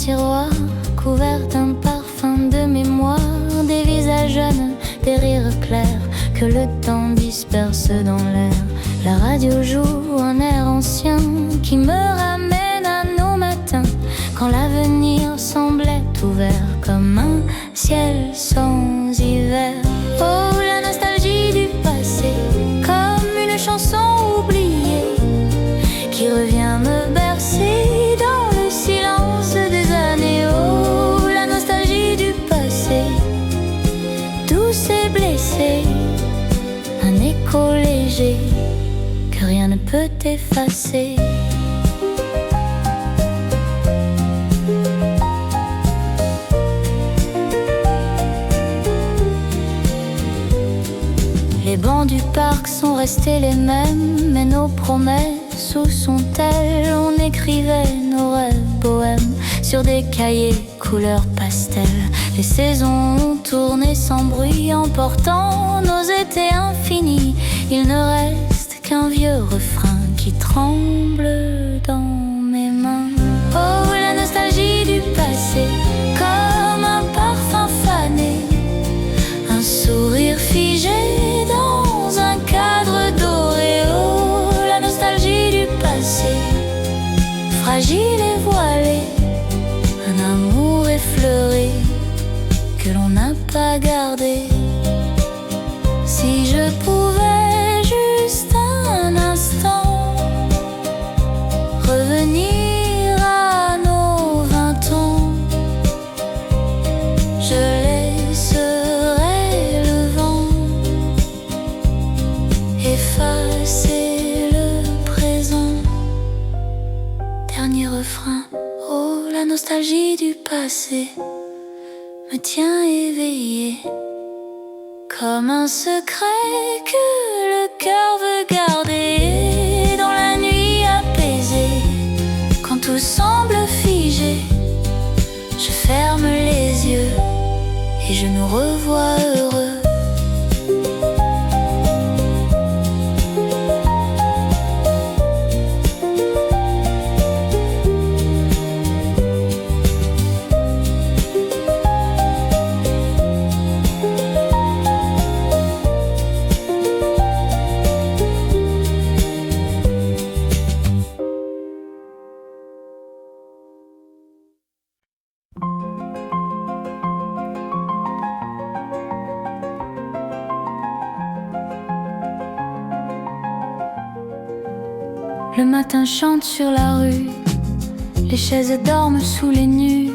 tiroir couvert d'un parfum de mémoire, des visages jeunes, des rires clairs que le temps disperse dans l'air. La radio joue un air ancien qui me ramène à nos matins, quand l'avenir semblait ouvert comme un ciel sans hiver. Oh, la nostalgie du passé, comme une chanson oubliée qui revient me bercer dans le silence des années. Oh, la nostalgie du passé, douce et blessée, un écho léger que rien ne peut effacer. Les bancs du parc sont restés les mêmes, mais nos promesses, où sont-elles? On écrivait nos rêves bohèmes sur des cahiers couleur pastel. Les saisons ont tourné sans bruit, emportant nos étés infinis. Il ne reste qu'un vieux refrain qui tremble dans mes mains. Oh, la nostalgie du passé, comme un parfum fané, un sourire figé dans un cadre doré. Oh, la nostalgie du passé, fragile et voilée, un amour effleuré que l'on n'a pas gardé. Si je pouvais juste un instant revenir à nos 20 ans, je laisserais le vent effacer le présent. Dernier refrain. Oh, la nostalgie du passé me tient éveillé comme un secret que le cœur veut garder. Dans la nuit apaisée, quand tout semble figé, je ferme les yeux et je nous revois heureux. Le matin chante sur la rue, les chaises dorment sous les nues.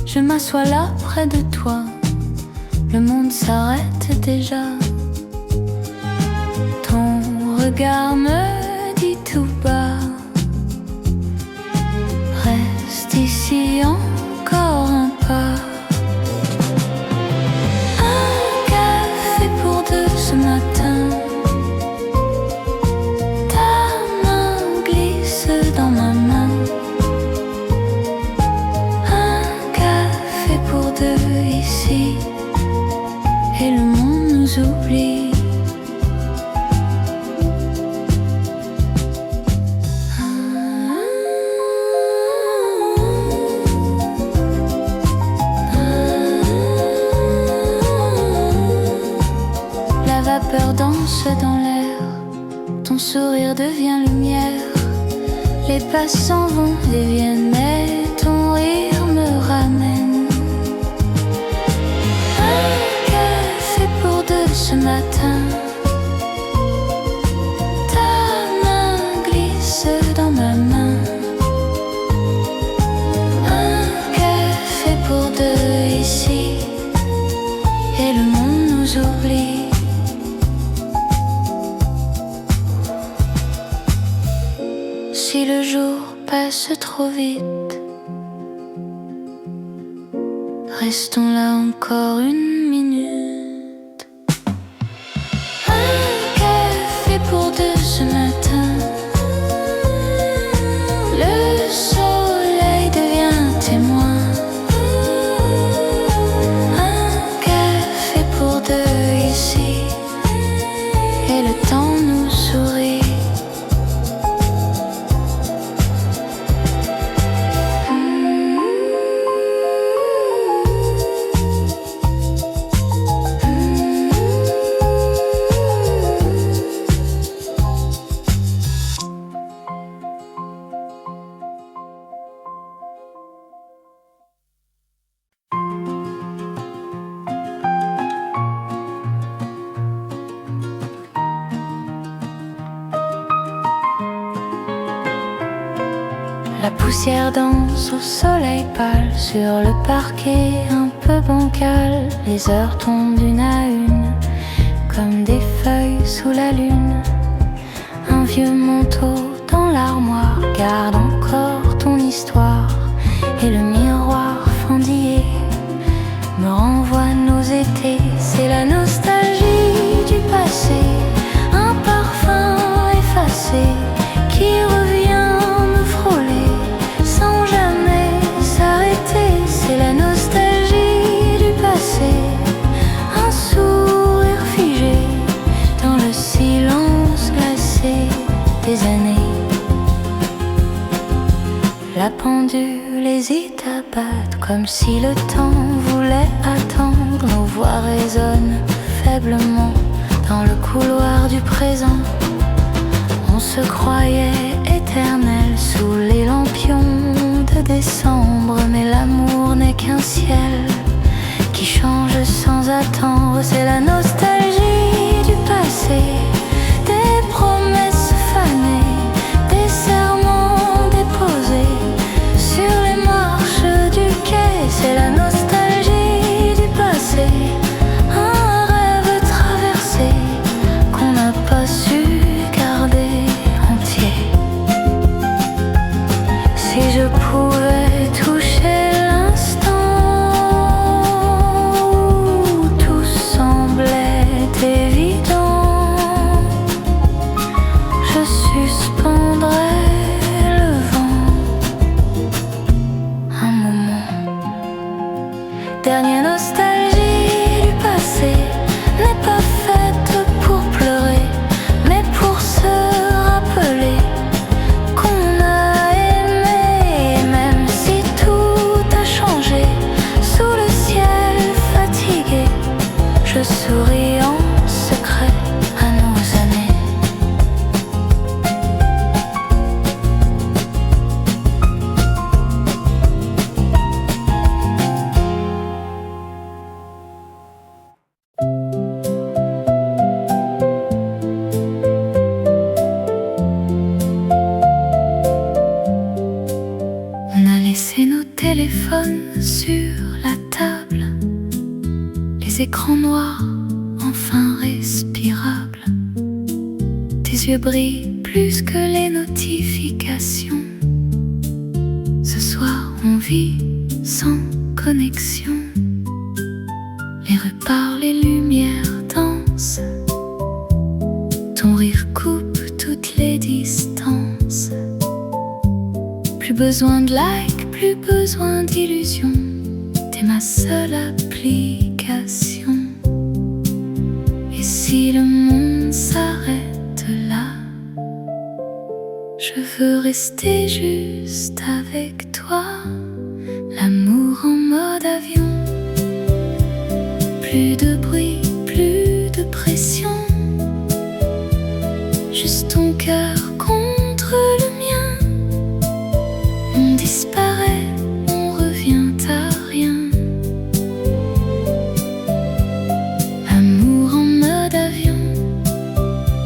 Je m'assois là près de toi, le monde s'arrête déjà. Ton regard me dit tout bas, reste ici encore un pas. Un café pour deux ce matin, dans ma main. Un café pour deux ici, et le monde nous oublie. La vapeur danse dans l'air, ton sourire devient lumière. Les passants vont et viennent, mais ton rire me ramène. Un café pour deux ce matin, ta main glisse dans ma main. Un café pour deux ici, et le monde nous oublie. Si le jour passe trop vite, restons là encore une minute. Un café pour deux ce matin, le soleil devient témoin. Un café pour deux ici, et le temps nous sourit. poussière danse au soleil pâle sur le parquet un peu bancal. Les heures tombent une à une comme des feuilles sous la lune. Un vieux manteau dans l'armoire garde encore ton histoire, et le miroir fendillé me renvoie nos étés. C'est la nostalgie du passé, un parfum effacé qui revient me frôler sans jamais s'arrêter. C'est la nostalgie du passé, un sourire figé dans le silence glacé des années. La pendule hésite à battre comme si le temps voulait attendre. Nos voix résonnent faiblement dans le couloir du présent. On se croyait éternel sous les lampions de décembre, mais l'amour n'est qu'un ciel qui change sans attendre. C'est la nostalgie du passé, des promesses fanées, des serments déposés sur les marches du quai. C'est la nostalgie du passé, un rêve traversé qu'on n'a pas su garder entier. Si je pouvais toucher l'instant où tout semblait évident, je suspendrais le vent un moment. Dernière nostalgie du passé n'est pas faite pour pleurer, mais pour se rappeler qu'on a aimé. Et même si tout a changé sous le ciel fatigué, je souris en secret à nos années. On a laissé nos téléphones sur la table, les écrans noirs enfin respirables. Tes yeux brillent plus que les notifications. Ce soir on vit sans connexion. Les rues parlent, les lumières dansent. Ton rire coupe toutes les distances. Plus besoin de likes, plus besoin d'illusions. T'es ma seule application. Et si le monde s'arrête là, je veux rester juste avec toi. L'amour en mode avion. Plus de bruit, plus de pression. Juste ton cœur contre le mien. On disparaît, on revient à rien. Amour en mode avion.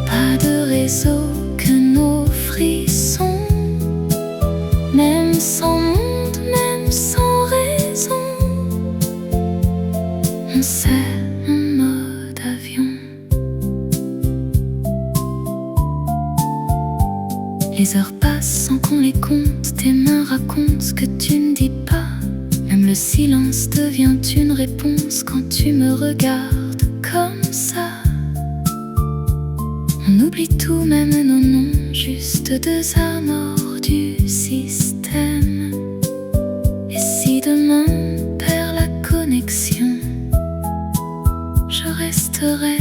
Pas de réseau que nos frissons. Même sans monde, même sans raison, on sait en mode avion. Les heures passent sans qu'on les compte. Tes mains racontent ce que tu ne dis pas. Même le silence devient une réponse quand tu me regardes comme ça. On oublie tout, même nos noms, juste deux amours du système. Et si demain on perd la connexion, je resterai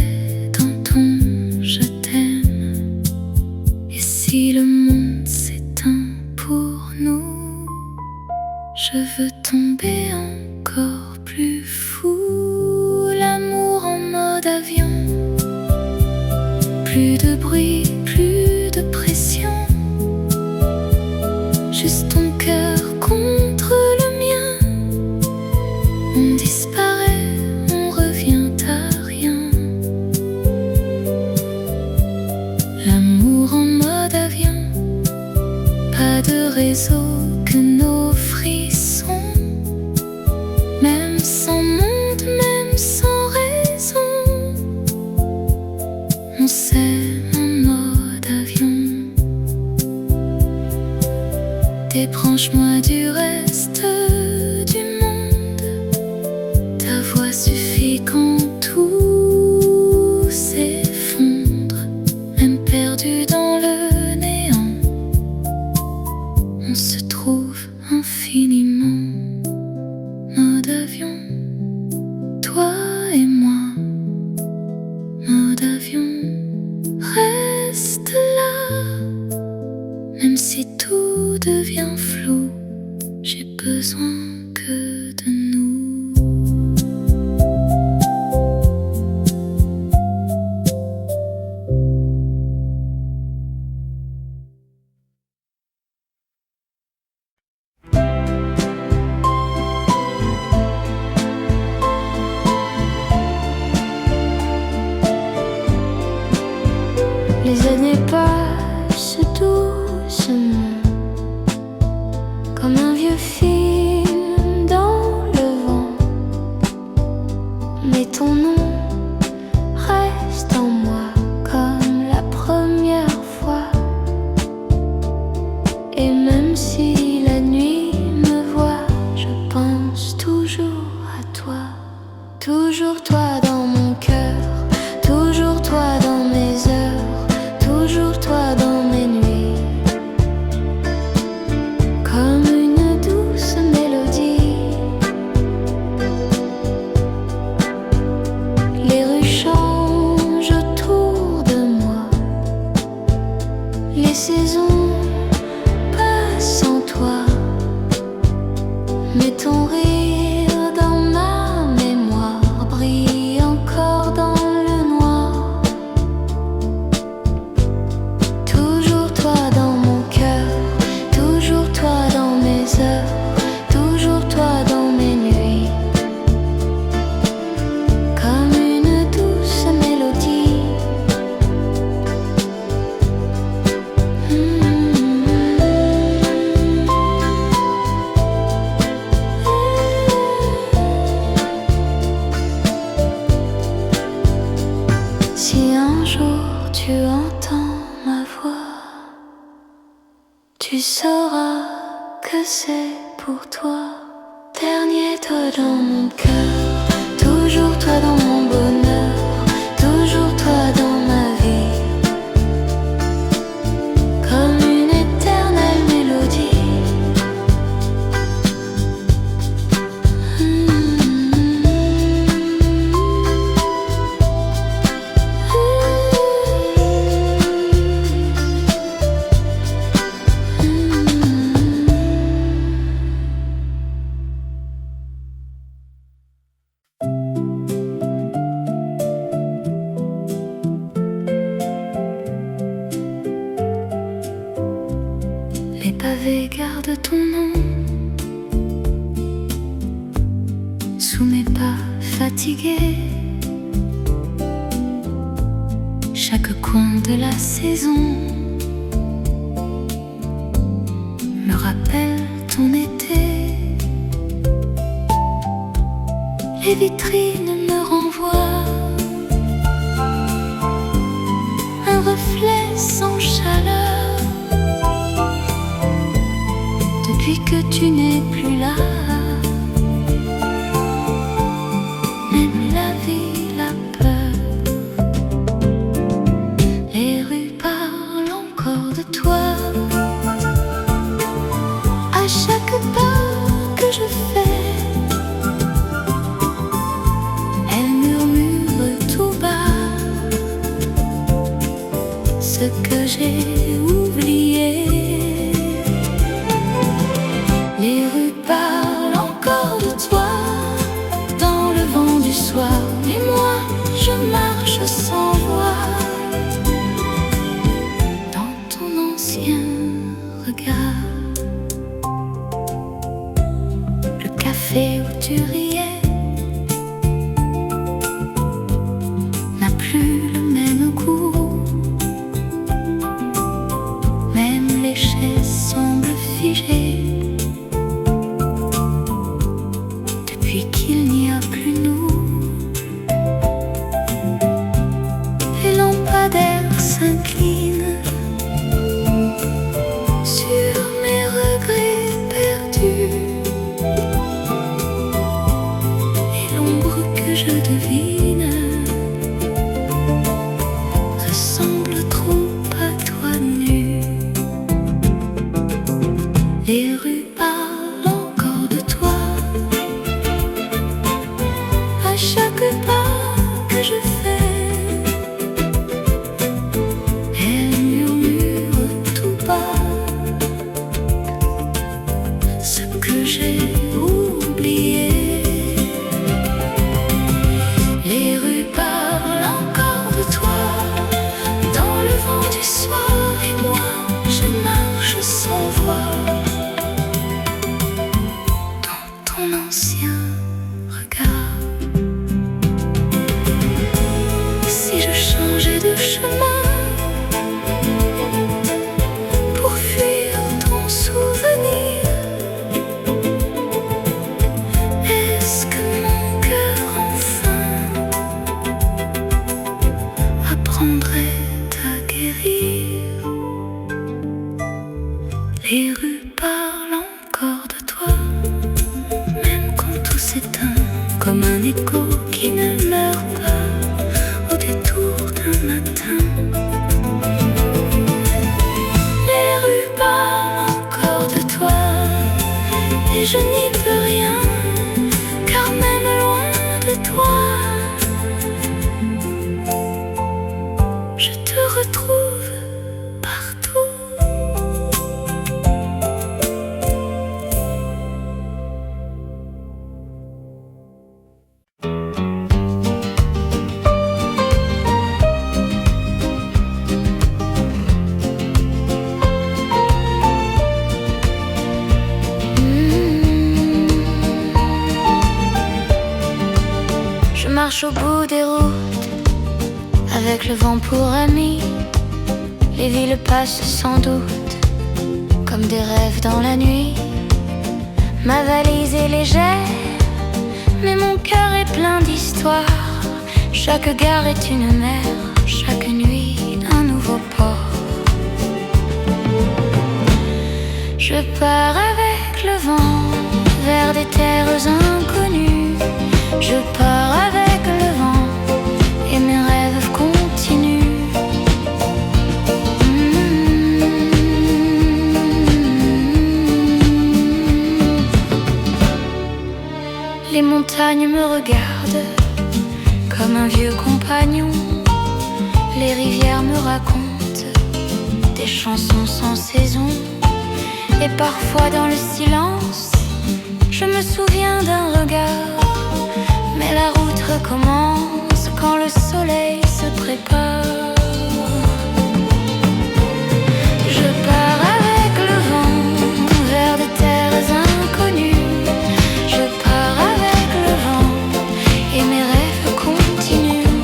dans ton je t'aime. Et si le monde s'éteint pour nous, je veux tomber encore plus fou. L'amour en mode avion. Plus de bruit, plus de pression. Juste ton cœur contre le mien. On disparaît, on revient à rien. L'amour en mode avion. Pas de réseau que Débranche-moi du reste du monde. Ta voix suffit quand tout s'effondre. Même perdu dans le néant, on se trouve infiniment. Mode avion, toi et moi. Mode avion, reste là. Même si tout devient flou, j'ai besoin que de nous. Les années passent doucement, comme un vieux film dans le vent. Mais ton nom reste en moi comme la première fois. Et même si la nuit me voit, je pense toujours à toi. Toujours toi dans mon cœur, toujours toi dans mes heures, toujours toi dans mes nuits. Comme une douce mélodie. Les rues changent autour de moi, les saisons passent sans toi. Mais ton rire dans ma mémoire brille encore dans le noir. Toujours toi dans mon cœur, toujours toi dans mes heures, toujours toi dans mes nuits. Comme une douce mélodie. Si un jour tu entends ma voix, tu sauras que c'est pour toi. Dernier toi dans mon cœur, toujours toi dans mon bonheur, toujours toi dans ma vie. Comme une éternelle mélodie. Les pavés gardent ton nom sous mes pas fatigués. Chaque coin de la saison me rappelle ton été. Les vitrines me renvoient un reflet sans chaleur. Depuis que tu n'es plus là, même la ville a peur. Les rues parlent encore de toi. À chaque pas que je fais, elles murmurent tout bas ce que j'ai oublié. Les rues parlent encore de toi dans le vent du soir. Et moi, je marche sans voix dans ton ancien regard. Le café où tu riais n'a plus le même goût. Même les chaises semblent figées. Depuis qu'il n'y a plus nous, les lampes je devine ressemble trop à toi nu. Les rues parlent encore de toi à chaque pas que je fais. Elles murmurent tout bas ce que j'ai oublié. Les rues parlent encore de toi dans le vent du soir, et moi je marche sans voix dans ton ancien regard. Si je changeais de chemin pour fuir ton souvenir, est-ce que mon cœur enfin apprendrait à guérir? Les rues parlent encore de toi, même quand tout s'éteint, comme un écho qui ne meurt pas au détour d'un matin. Les rues parlent encore de toi, et je n'y peux rien, car même loin de toi, je te retrouve partout. Je marche au bout des routes avec le vent pour ami. Les villes passent sans doute comme des rêves dans la nuit. Ma valise est légère, mais mon cœur est plein d'histoires. Chaque gare est une mer, chaque nuit un nouveau port. Je pars avec le vent vers des terres inconnues. Je pars avec le vent et mes rêves continuent. Les montagnes me regardent comme un vieux compagnon. Les rivières me racontent des chansons sans saison. Et parfois dans le silence, je me souviens d'un regard. Mais la route recommence quand le soleil se prépare. Je pars avec le vent vers des terres inconnues. Je pars avec le vent et mes rêves continuent.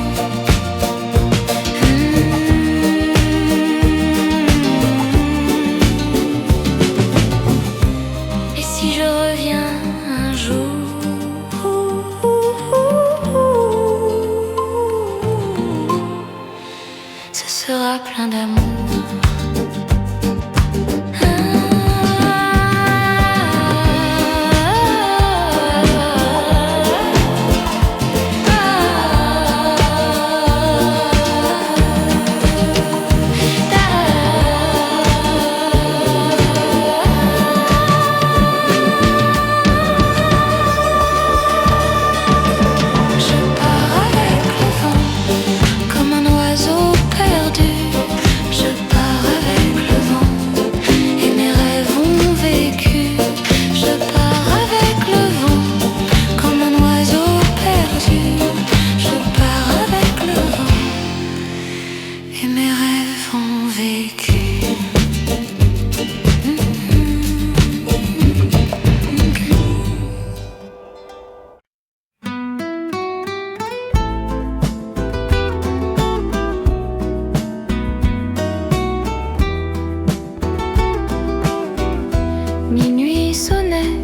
Et si je reviens un jour, ce sera plein d'amour.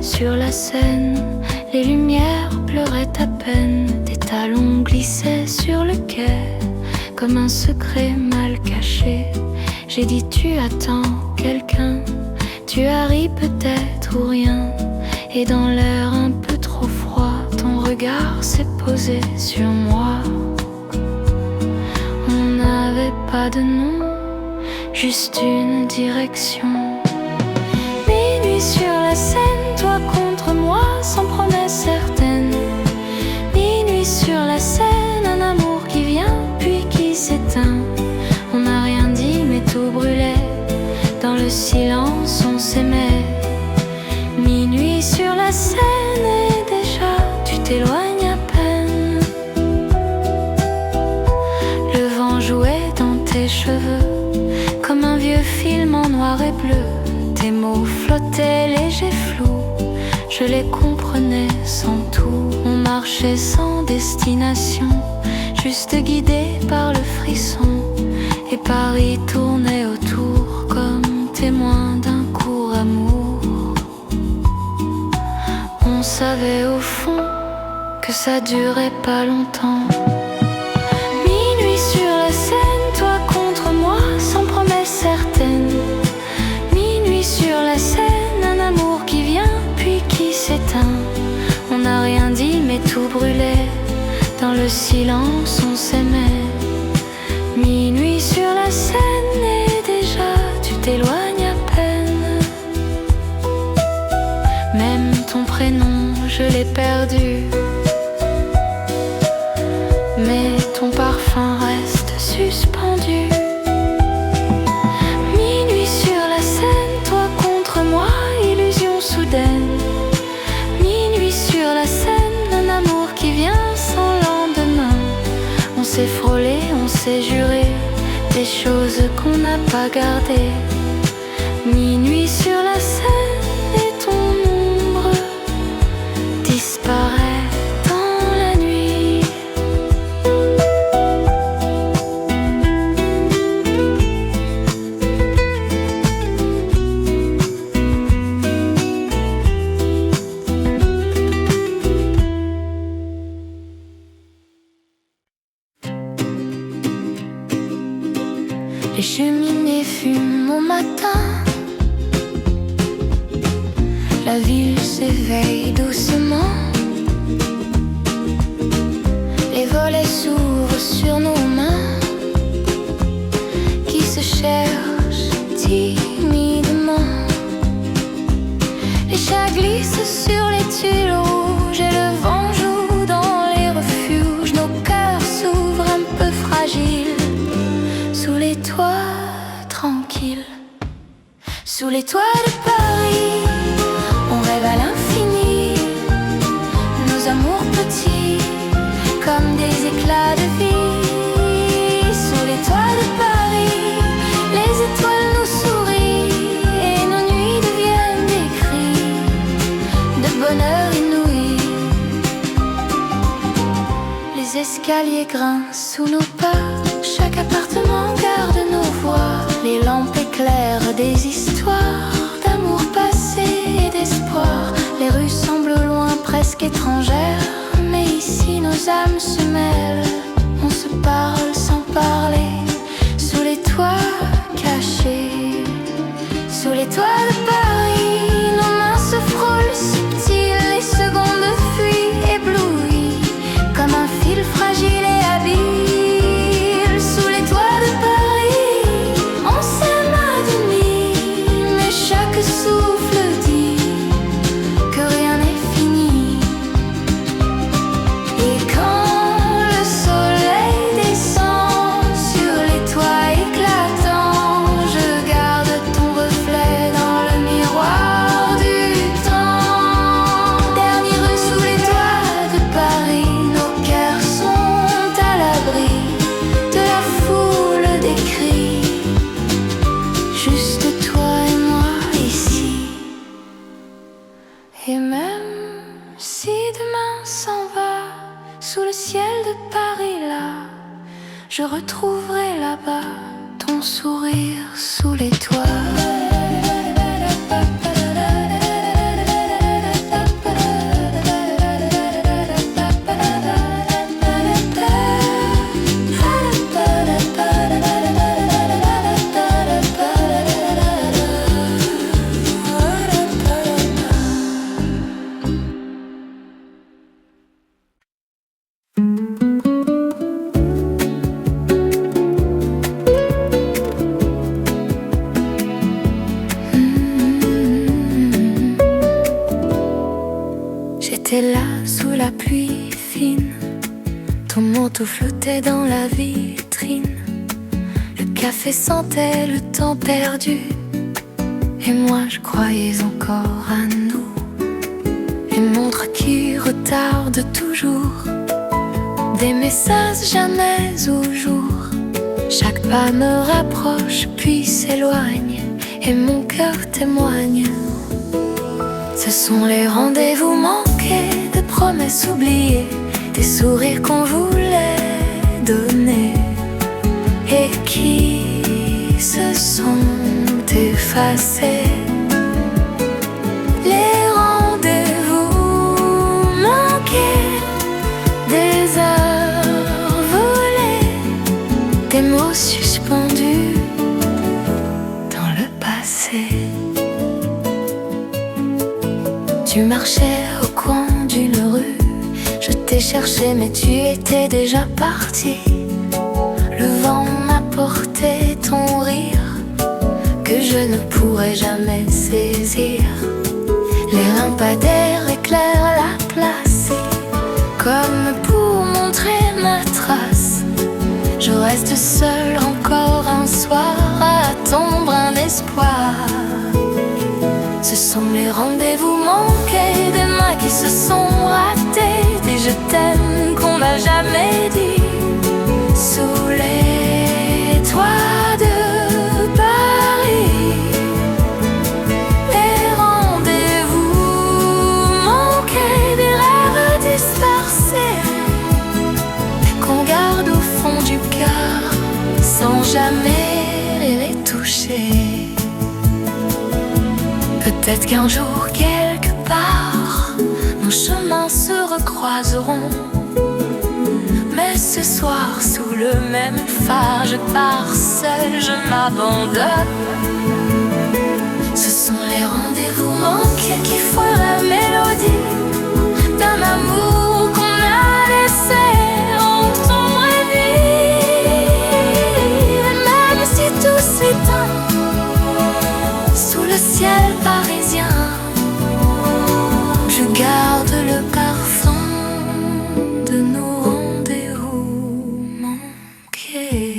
Sur la Seine, les lumières pleuraient à peine. Des talons glissaient sur le quai comme un secret mal caché. J'ai dit tu attends quelqu'un, tu as ri peut-être ou rien. Et dans l'air un peu trop froid, ton regard regard s'est posé sur moi. On n'avait pas de nom, juste une direction. Minuit sur la scène, toi contre moi, sans promesse certaine. Minuit sur la scène, un amour qui vient puis qui s'éteint. On n'a rien dit mais tout brûlait, dans le silence on s'aimait. Minuit sur la scène et déjà tu t'éloignes à peine. Le vent jouait dans tes cheveux comme un vieux film en noir et bleu. Tes mots flottaient légers flous, je les comprenais sans tout. On marchait sans destination, juste guidé par le frisson. Et Paris tournait autour comme témoin d'un court amour. On savait au fond que ça durait pas longtemps. Minuit sur la scène, toi contre moi, sans promesse certaine. Minuit sur la scène, un amour qui vient puis qui s'éteint. On n'a rien dit mais tout brûlait, dans le silence on s'aimait. Minuit sur la scène et déjà tu t'éloignes à peine. Même ton prénom je l'ai perdu, mais ton parfum reste suspendu. Minuit sur la scène, toi contre moi, illusion soudaine. Minuit sur la scène, un amour qui vient sans lendemain. On s'est frôlé, on s'est juré des choses qu'on n'a pas gardées. Minuit sur la scène et ton ombre disparaît dans la nuit. Les cheminées fument au matin, la ville s'éveille doucement. Les volets s'ouvrent sur nos mains qui se cherchent timidement. Les chats glissent sur les tuiles rouges et le vent joue dans les refuges. Nos cœurs s'ouvrent un peu fragiles sous les toits tranquilles. Sous les toits de Paris, on rêve à l'infini. Nos amours petits, comme des éclats de vie. Sous les toits de Paris, les étoiles nous sourient et nos nuits deviennent des cris de bonheur inouï. Les escaliers grincent sous nos pas, chaque appartement garde nos voix. Les lampes éclairent des histoires d'amour passé et d'espoir. Les rues semblent au loin, presque étrangères, mais ici nos âmes se mêlent. On se parle sans parler, sous les toits cachés. Sous les toits de Paris, nos mains se frôlent subtiles. Les secondes fuient éblouies, comme un fil fragile et habile. Sous les toits de Paris, on s'aime à demi, mais chaque souffle dit que rien n'est fini. Et quand le soleil descend sur les toits éclatants, je garde ton reflet dans le miroir du temps. Dernière rue sous les toits de Paris, nos cœurs sont à l'abri de la foule des cris. Juste toi et moi ici. Et même si demain s'en va, sous le ciel de Paris là, je retrouverai là-bas ton sourire sous les toits. Ton manteau flottait dans la vitrine, le café sentait le temps perdu. Et moi je croyais encore à nous, une montre qui retarde toujours, des messages jamais au jour. Chaque pas me rapproche puis s'éloigne, et mon cœur témoigne. Ce sont les rendez-vous manqués, de promesses oubliées, des sourires qu'on voulait donner et qui se sont effacés. Les rendez-vous manqués, des heures volées, des mots suspendus dans le passé. Tu marchais au coin d'une rue, je t'ai cherché mais tu étais déjà parti. Le vent m'a porté ton rire, que je ne pourrai jamais saisir. Les lampadaires éclairent la place, comme pour montrer ma trace. Je reste seule encore un soir à attendre un espoir. Ce sont les rendez-vous manqués, des mains qui se sont ratées, des je t'aime qu'on n'a jamais dit. Sous les toits de Paris, les rendez-vous manqués, des rêves dispersés qu'on garde au fond du cœur sans jamais les toucher. Peut-être qu'un jour, quelque part, nos chemins se recroiseront. Mais ce soir, sous le même phare, je pars seule, je m'abandonne. Ce sont les rendez-vous manqués qui font la mélodie d'un amour qu'on a laissé sombre et vide. Et même si tout s'éteint sous le ciel parisien, je garde le parfum de nos rendez-vous manqués.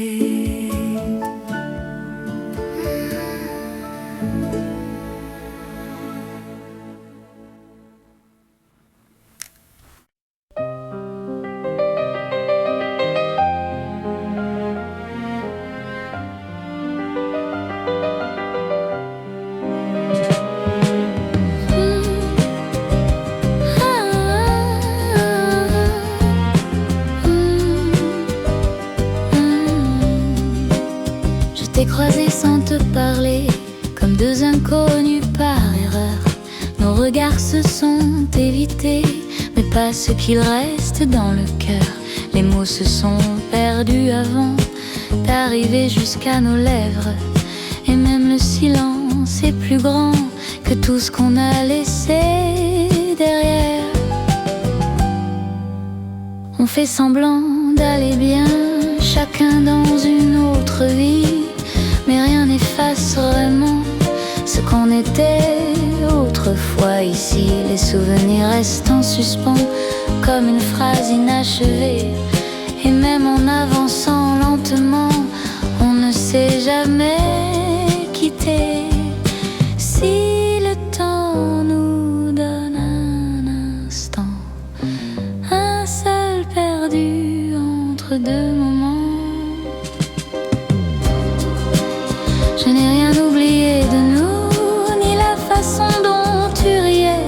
Croisés sans te parler, comme deux inconnus par erreur. Nos regards se sont évités, mais pas ce qu'il reste dans le cœur. Les mots se sont perdus avant d'arriver jusqu'à nos lèvres. Et même le silence est plus grand que tout ce qu'on a laissé derrière. On fait semblant d'aller bien, chacun dans une autre vie, mais rien n'efface vraiment ce qu'on était autrefois. Ici, les souvenirs restent en suspens, comme une phrase inachevée. Et même en avançant lentement, on ne s'est jamais quitté. Si le temps nous donne un instant, un seul perdu entre deux moments, je n'ai rien oublié de nous, ni la façon dont tu riais.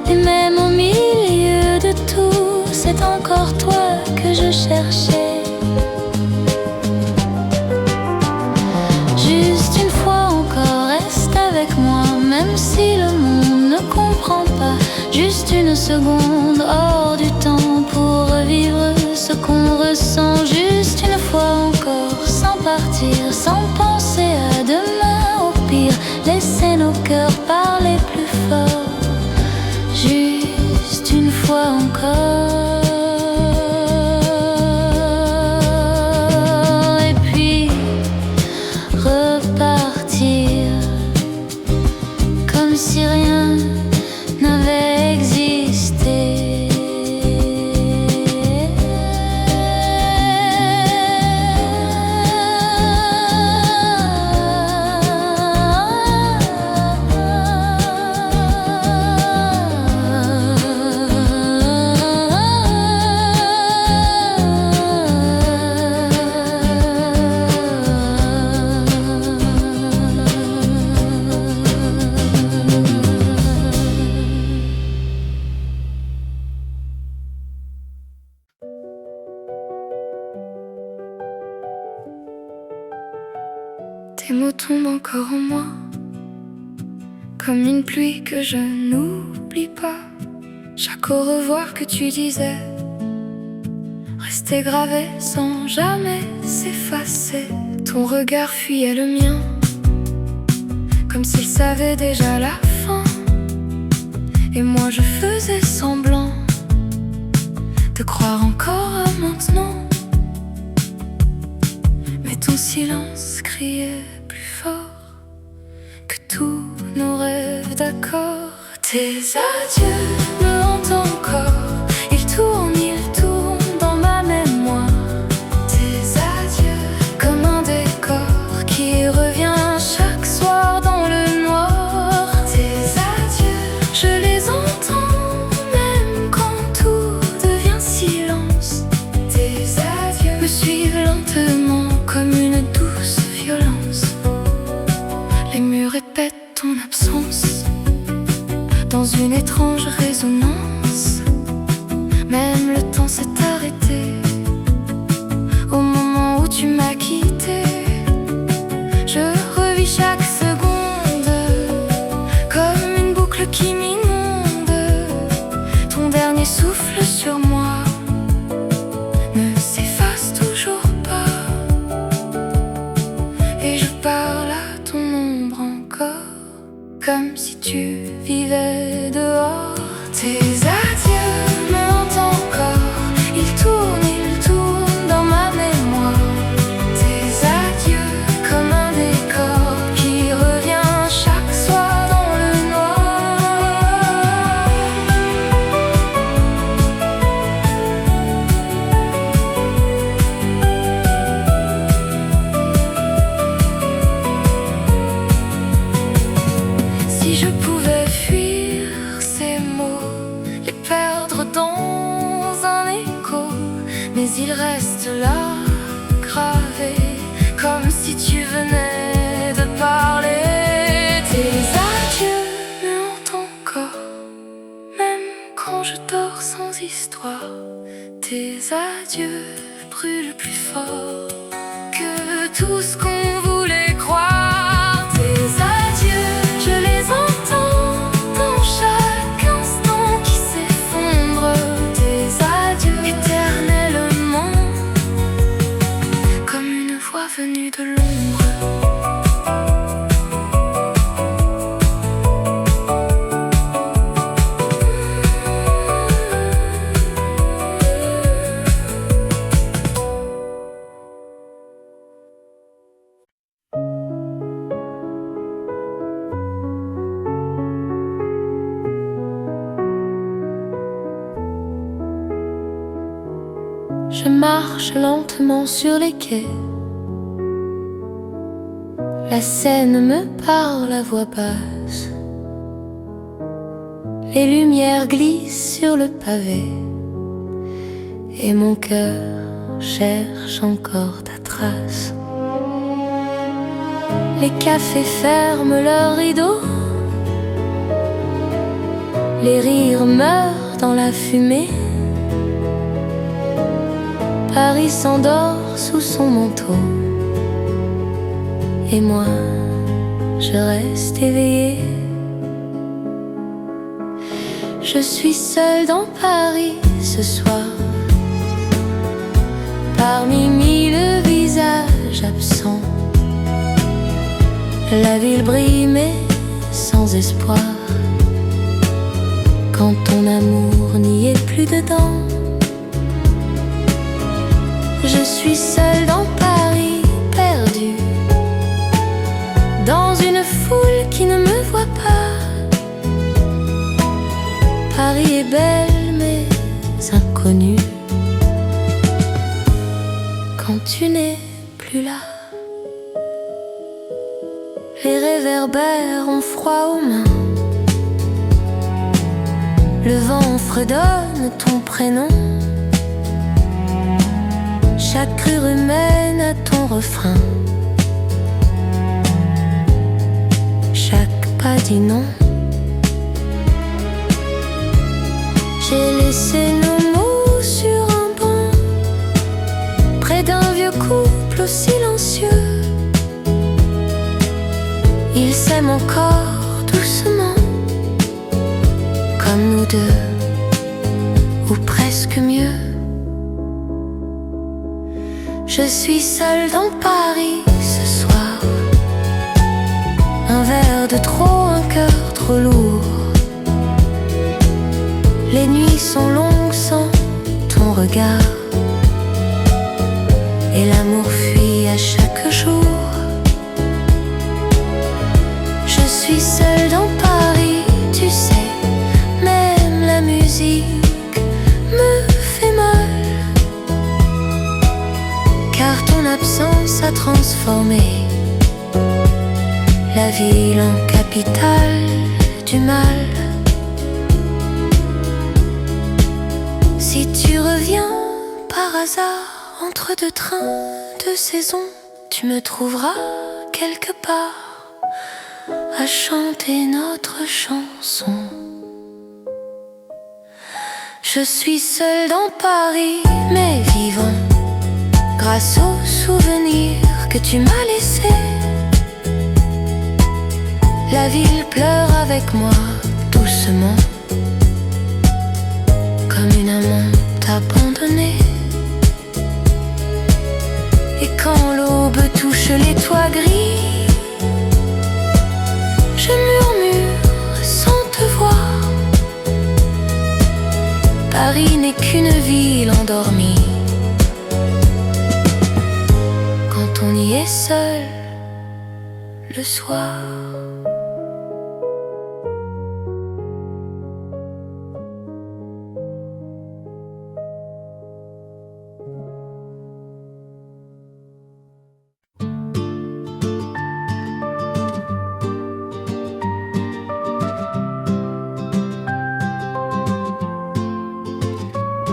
Et même au milieu de tout, c'est encore toi que je cherchais. Juste une fois encore, reste avec moi, même si le monde ne comprend pas. Juste une seconde hors du temps pour revivre ce qu'on ressent. Juste une fois encore, sans partir, sans penser à demain. Au pire, laisser nos cœurs parler plus fort. Juste une fois encore. Et puis repartir comme si rien n'avait existé. Tes mots tombent encore en moi, comme une pluie que je n'oublie pas. Chaque au revoir que tu disais restait gravé sans jamais s'effacer. Ton regard fuyait le mien, comme s'il savait déjà la fin. Et moi je faisais semblant de croire encore à maintenant. Mais ton silence criait plus fort que tous nos rêves d'accord. Tes adieux me hantent encore, ils tournent dans ma mémoire. Tes adieux comme un décor qui revient chaque soir dans le noir. Tes adieux, je les entends même quand tout devient silence. Tes adieux me suivent lentement comme une douce violence. Les murs répètent ton absence dans une étrange résonance. Même le temps s'est arrêté au moment où tu m'as quitté. Je revis chaque seconde comme une boucle qui m'inonde. Ton dernier souffle sur moi ne s'efface toujours pas. Et je parle à ton ombre encore, comme si tu vivais dehors. Tes adieux me hantent encore, ils tournent dans ma mémoire. Tes adieux comme un décor qui revient chaque soir dans le Si je pouvais fuir ces mots, les perdre dans un écho, mais ils restent là, gravés, comme si tu venais de parler. Tes adieux me hantent encore, même quand je dors sans histoire. Tes adieux brûlent plus fort que tout ce qu'on voulait croire. Tes adieux, je les entends dans chaque instant qui s'effondre. Tes adieux éternellement, comme une voix venue de l'ombre. Je marche lentement sur les quais. La Seine me parle à voix basse. Les lumières glissent sur le pavé et mon cœur cherche encore ta trace. Les cafés ferment leurs rideaux, les rires meurent dans la fumée. Paris s'endort sous son manteau et moi, je reste éveillée. Je suis seule dans Paris ce soir, parmi mille visages absents. La ville brille mais sans espoir, quand ton amour n'y est plus dedans. Je suis seule dans Paris, perdue dans une foule qui ne me voit pas. Paris est belle mais inconnue quand tu n'es plus là. Les réverbères ont froid aux mains, le vent fredonne ton prénom. Chaque rue mène à ton refrain, chaque pas dit non. J'ai laissé nos mots sur un banc, près d'un vieux couple silencieux. Il s'aime encore doucement, comme nous deux, ou presque mieux. Je suis seule dans Paris ce soir. Un verre de trop, un cœur trop lourd. Les nuits sont longues sans ton regard, et l'amour fuit à chaque jour. Je suis seule dans Paris, tu sais, même la musique me fait mal, car ton absence a transformé la ville en capitale du mal. Si tu reviens par hasard entre deux trains de saison, tu me trouveras quelque part à chanter notre chanson. Je suis seule dans Paris, mais vivant grâce aux souvenirs que tu m'as laissés. La ville pleure avec moi doucement, comme une amante abandonnée. Et quand l'aube touche les toits gris, je murmure sans te voir. Paris n'est qu'une ville endormie quand on y est seul le soir.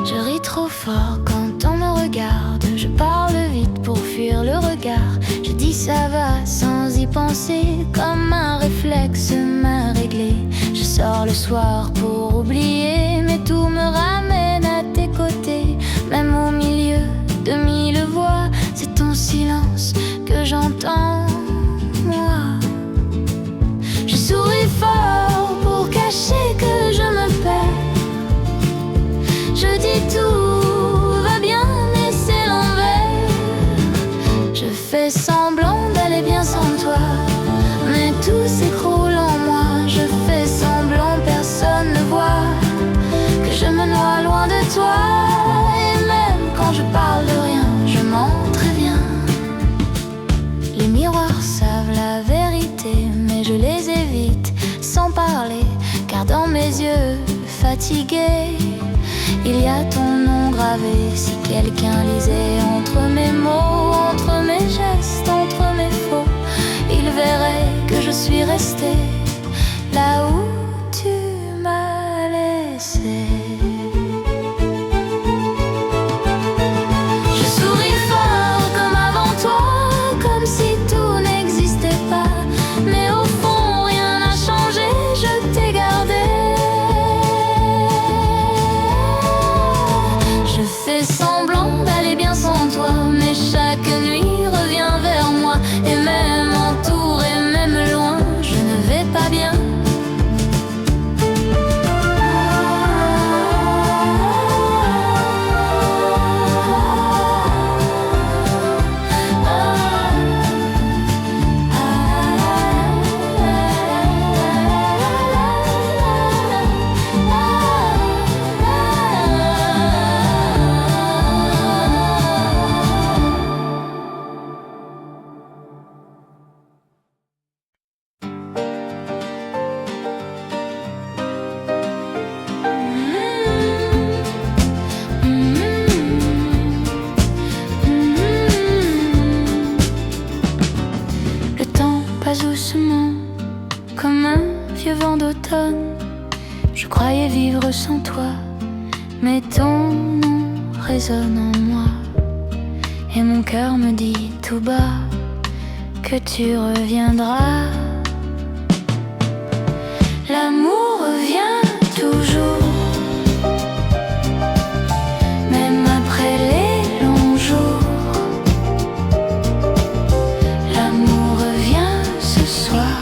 Je ris trop fort quand on me regarde. Je parle vite pour fuir le regard. Je dis ça va sans y penser, comme un réflexe m'a réglé. Je sors le soir pour oublier, mais tout me ramène à tes côtés. Même au milieu de mille voix, c'est ton silence que j'entends, moi. Je souris fort pour cacher que je me perds. Je dis tout va bien, mais c'est l'envers. Je fais semblant d'aller bien sans toi, mais tout s'écroule en moi. Je fais semblant, personne ne voit que je me noie loin de toi. Et même quand je parle de rien, je mens très bien. Les miroirs savent la vérité, mais je les évite sans parler, car dans mes yeux fatigués, il y a ton nom gravé. Si quelqu'un lisait entre mes mots, entre mes gestes, entre mes faux, il verrait que je suis restée là où tu m'as laissé. Je souris fort comme avant toi, comme si tout n'existait pas, mais au fond rien n'a changé, je t'ai gardé. Je fais semblant d'aller bien sans toi, mais chaque nuit revient vers moi. Et même entouré, même loin, je ne vais pas bien. Le temps passe doucement, comme un vieux vent d'automne. Je croyais vivre sans toi, mais ton nom résonne en moi. Et mon cœur me dit tout bas que tu reviendras. L'amour revient toujours, même après les longs jours. L'amour revient ce soir.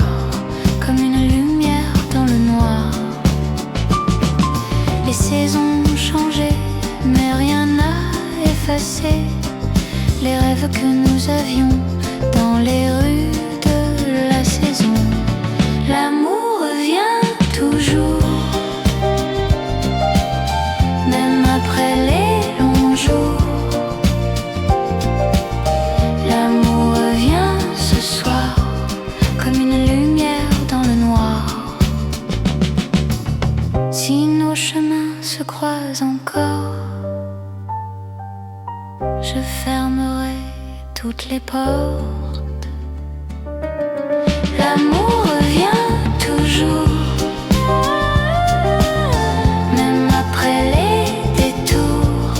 les rêves que nous avions dans les rues de la saison. L'amour revient toujours, même après les longs jours. L'amour revient ce soir, comme une lumière dans le noir. Si nos chemins se croisent encore, je fermerai toutes les portes. L'amour revient toujours, même après les détours.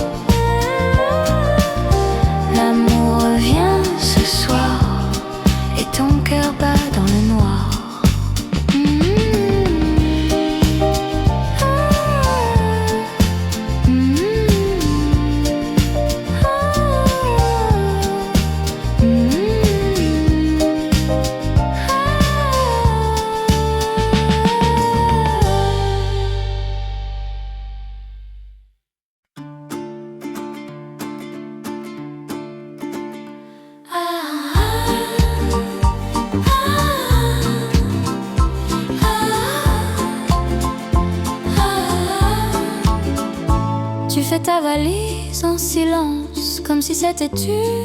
L'amour revient ce soir, et ton cœur bat dans le noir. Tu fais ta valise en silence, comme si c'était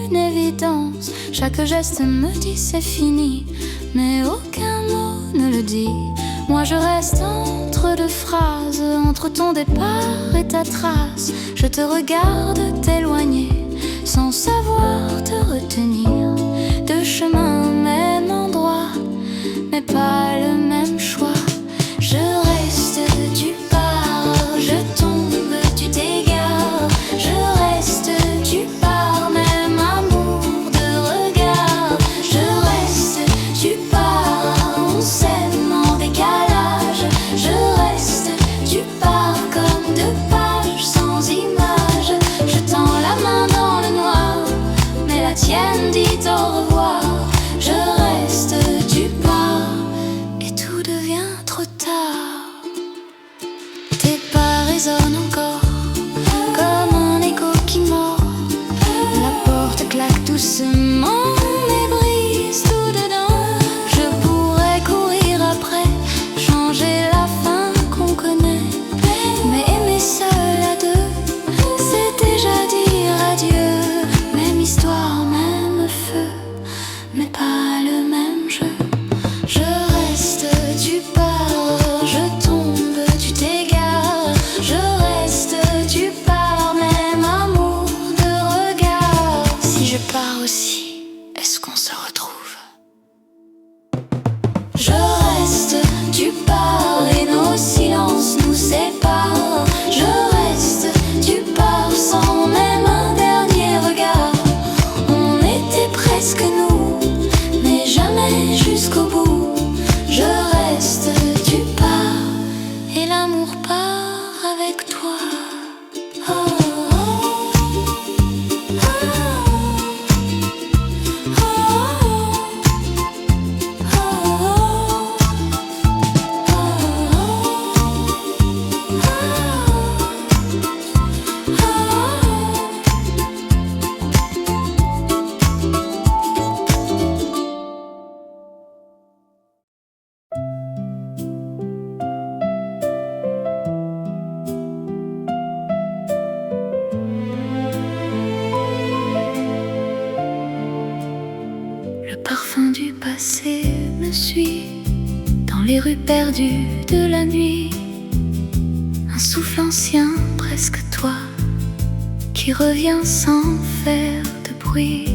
une évidence. Chaque geste me dit c'est fini, mais aucun mot ne le dit. Moi je reste entre deux phrases, entre ton départ et ta trace. Je te regarde t'éloigner, sans savoir te retenir. Deux chemins au même endroit, mais pas le même choix. Je reste, tu pars, je tombe, tu t'égares. Je reste, tu pars, même amour de regard. Je reste, tu pars, on s'aime en décalage. Je reste, tu pars comme deux pages sans image. Je tends la main dans le noir, mais la tienne dit au revoir. Je reste, tu pars, et tout devient trop tard. Tes pas résonnent encore, comme un écho qui mord. La porte claque doucement, mais brise tout dedans. Je pourrais courir après, changer la fin qu'on connaît. Mais aimer seul à deux, c'est déjà dire adieu. Même histoire, même feu, mais pas le même jeu. Je reste, tu pars, je tombe, tu t'égares. Je reste, tu pars, même amour de regard. Si je pars aussi, est-ce qu'on se retrouve? Je reste, tu pars, et nos silences nous séparent. Je reste, tu pars, sans même un dernier regard. On était presque nous, mais jamais jusqu'au bout. Je reste, tu pars, et l'amour part avec toi. Oh, oh, oh, oh, Le parfum du passé me suit dans les rues perdues de la nuit. Un souffle ancien, presque toi, qui revient sans faire de bruit.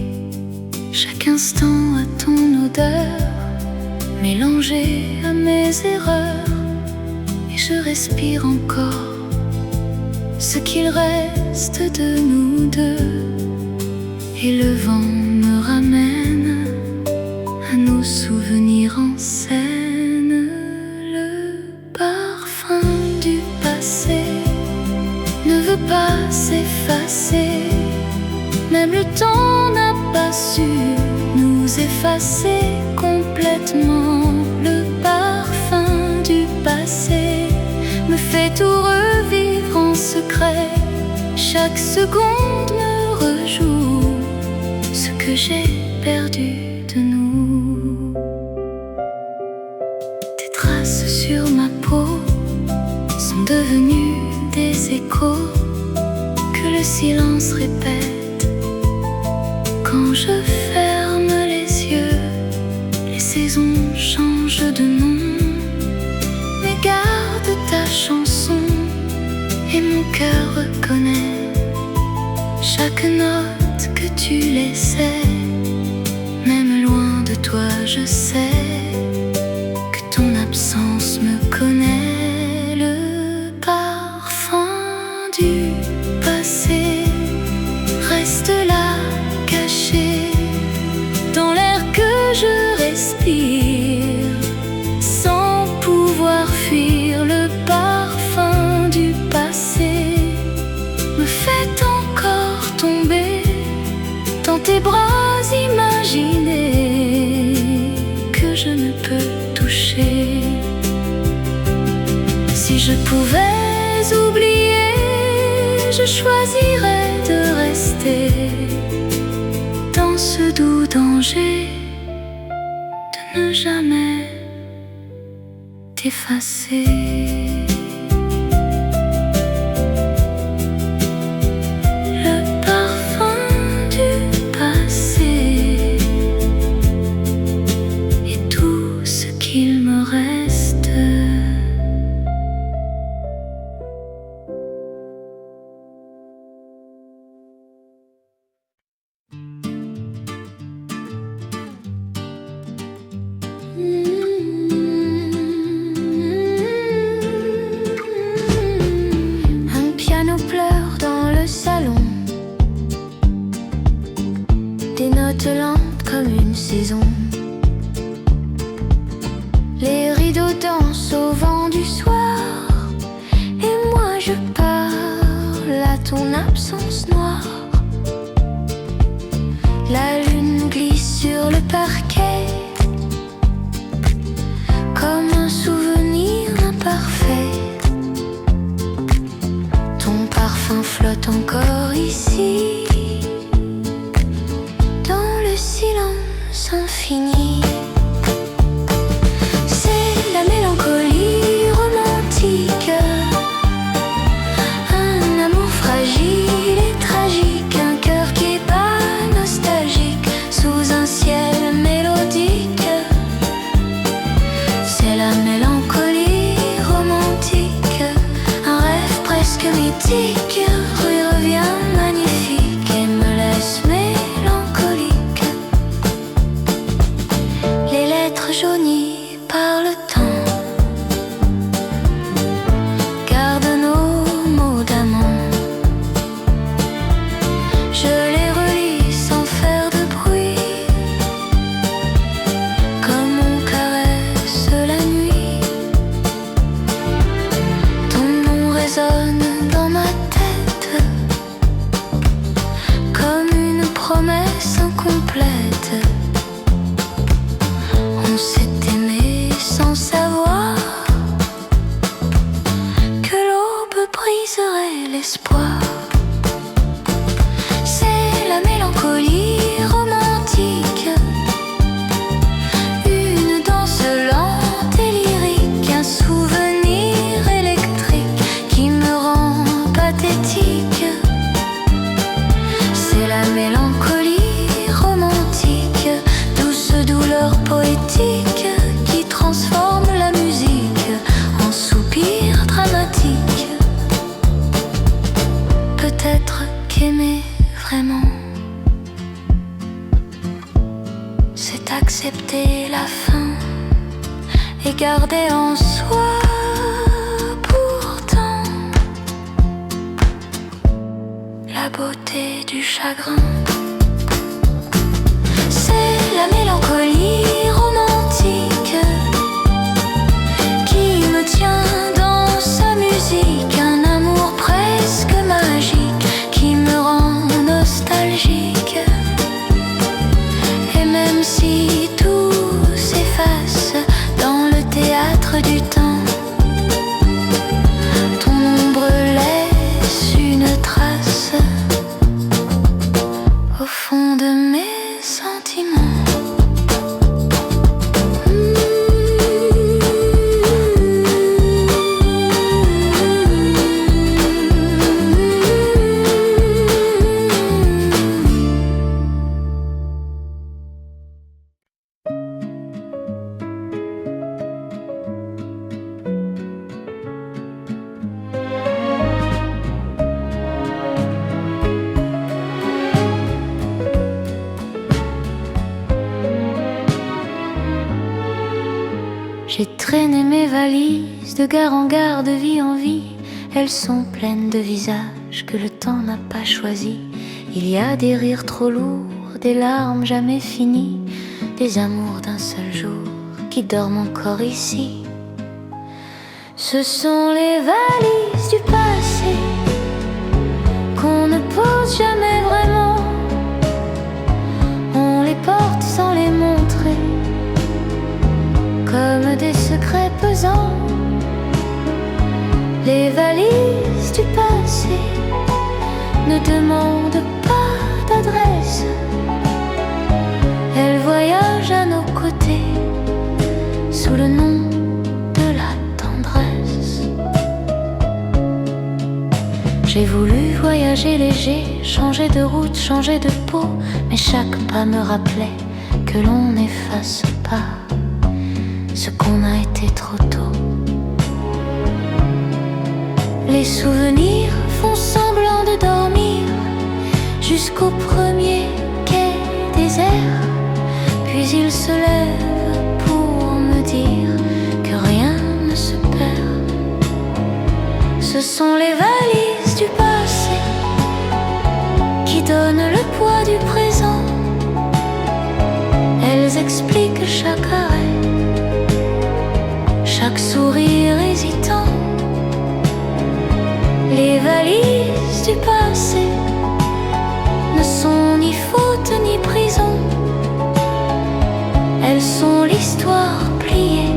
Chaque instant a ton odeur, mélangée à mes erreurs. Et je respire encore ce qu'il reste de nous deux. Et le vent me ramène à nos souvenirs en scène. Le parfum du passé ne veut pas s'effacer. Même le temps n'a pas su nous effacer complètement. Le parfum du passé me fait tout revivre en secret. Chaque seconde me rejoue que j'ai perdu de nous. Tes traces sur ma peau sont devenues des échos que le silence répète. Quand je ferme les yeux, les saisons changent de nom. Mais garde ta chanson et mon cœur reconnaît chaque note que tu laissais. Même loin de toi, je sais que ton absence me connaît. Le parfum du passé reste là, caché dans l'air que je respire, sans pouvoir fuir. Le parfum du passé me fait encore tomber dans tes bras imaginés que je ne peux toucher. Si je pouvais oublier, je choisirais de rester dans ce doux danger de ne jamais t'effacer. Un piano pleure dans le salon, des notes lentes comme une saison. Les rideaux dansent au vent du soir, et moi je parle à ton absence noire. La lune glisse sur le parquet comme un souvenir imparfait. Ton parfum flotte encore ici, dans le silence infini. C'est la mélancolie romantique, un amour fragile et tragique, un cœur qui bat nostalgique sous un ciel mélodique. C'est la mélancolie romantique, un rêve presque mythique, il revient magnifique et me laisse mélancolique. Les lettres jaunies par le temps gardent nos mots d'amant. Je les relis sans faire de bruit, comme on caresse la nuit. Ton nom résonne dans ma tête comme une promesse incomplète. On s'est aimé sans savoir que l'aube briserait l'espoir. C'est la mélancolie romantique, une danse lente et lyrique, un souvenir électrique qui me rend pathétique. C'est la mélancolie romantique, douce douleur poétique qui transforme la musique en soupir dramatique. Peut-être qu'aimer vraiment, c'est accepter la fin et garder en soi pourtant la beauté du chagrin. C'est la mélancolie romantique qui me tient dans sa musique, un amour presque magique qui me rend nostalgique. Et même si tout s'efface dans le théâtre du temps, ton ombre laisse une trace au fond de mes J'ai traîné mes valises de gare en gare, de vie en vie. Elles sont pleines de visages que le temps n'a pas choisis. Il y a des rires trop lourds, des larmes jamais finies, des amours d'un seul jour qui dorment encore ici. Ce sont les valises du passé qu'on ne pose jamais vraiment. On les porte sans les montrer, comme des secrets pesants. Les valises du passé ne demandent pas d'adresse. Elles voyagent à nos côtés sous le nom de la tendresse. J'ai voulu voyager léger, changer de route, changer de peau, mais chaque pas me rappelait que l'on n'efface pas ce qu'on a été trop tôt. Les souvenirs font semblant de dormir jusqu'au premier quai désert, puis ils se lèvent pour me dire que rien ne se perd. Ce sont les valises du passé qui donnent le poids du présent. Elles expliquent chaque arrêt, chaque sourire hésitant. Les valises du passé ne sont ni faute ni prison. Elles sont l'histoire pliée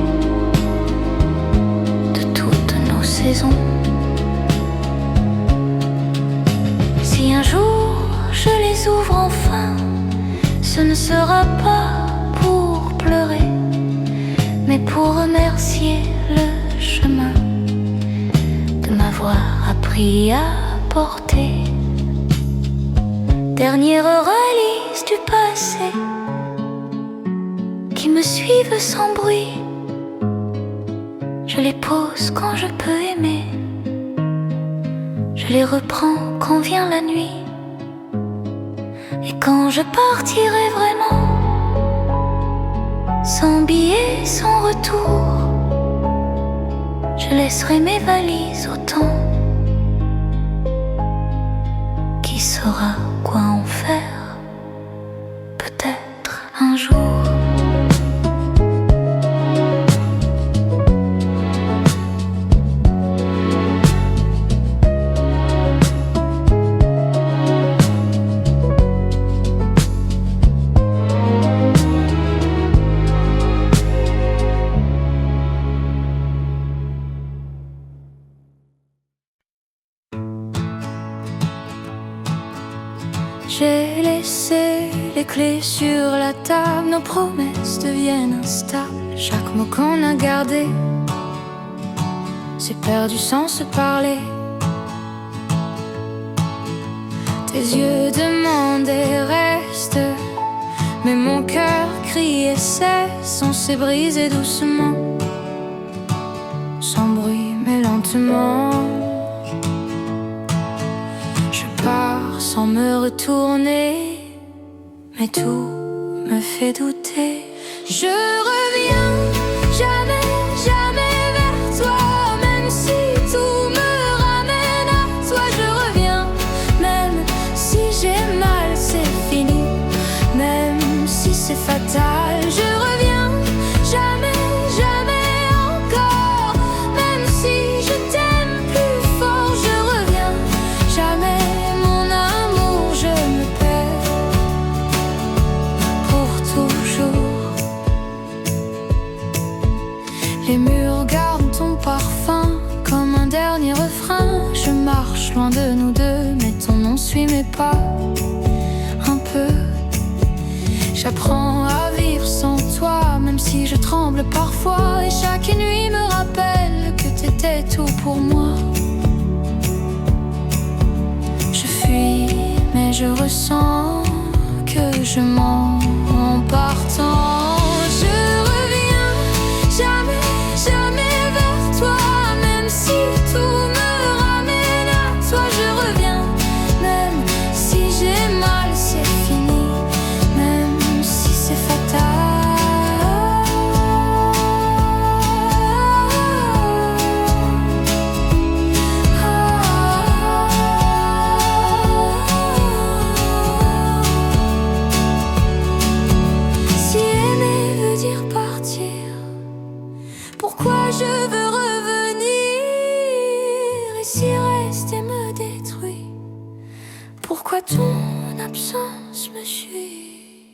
de toutes nos saisons. Si un jour je les ouvre enfin, ce ne sera pas pour pleurer, mais pour remercier le chemin de m'avoir appris à porter. Dernière valise du passé qui me suivent sans bruit. Je les pose quand je peux aimer, je les reprends quand vient la nuit. Et quand je partirai vraiment, sans billet, sans retour, je laisserai mes valises au temps qui saura quoi en faire, peut-être un jour. J'ai laissé les clés sur la table, nos promesses deviennent instables. Chaque mot qu'on a gardé s'est perdu sans se parler. Tes yeux demandaient reste, mais mon cœur criait cesse. On s'est brisé doucement, sans bruit mais lentement. Sans me retourner, mais tout me fait douter. Je reviens jamais, jamais vers toi, même si tout me ramène à toi. Je reviens, même si j'ai mal, c'est fini, même si c'est fatal. Je reviens jamais, jamais encore, même si je t'aime plus fort. Je reviens jamais. Les murs gardent ton parfum comme un dernier refrain. Je marche loin de nous deux, mais ton nom suit mes pas. Un peu, j'apprends à vivre sans toi, même si je tremble parfois. Et chaque nuit me rappelle que t'étais tout pour moi. Je fuis, mais je ressens que je mens en partant. Jamais vers toi, même si tout me ramène à toi. Je reviens, même si j'ai mal, c'est fini, même si c'est fatal. suis.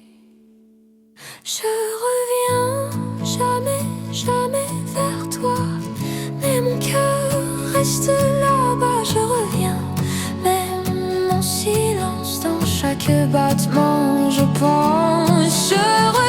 Je reviens jamais, jamais vers toi, mais mon cœur reste là-bas. Je reviens, même en silence, dans chaque battement je pense. Je reviens.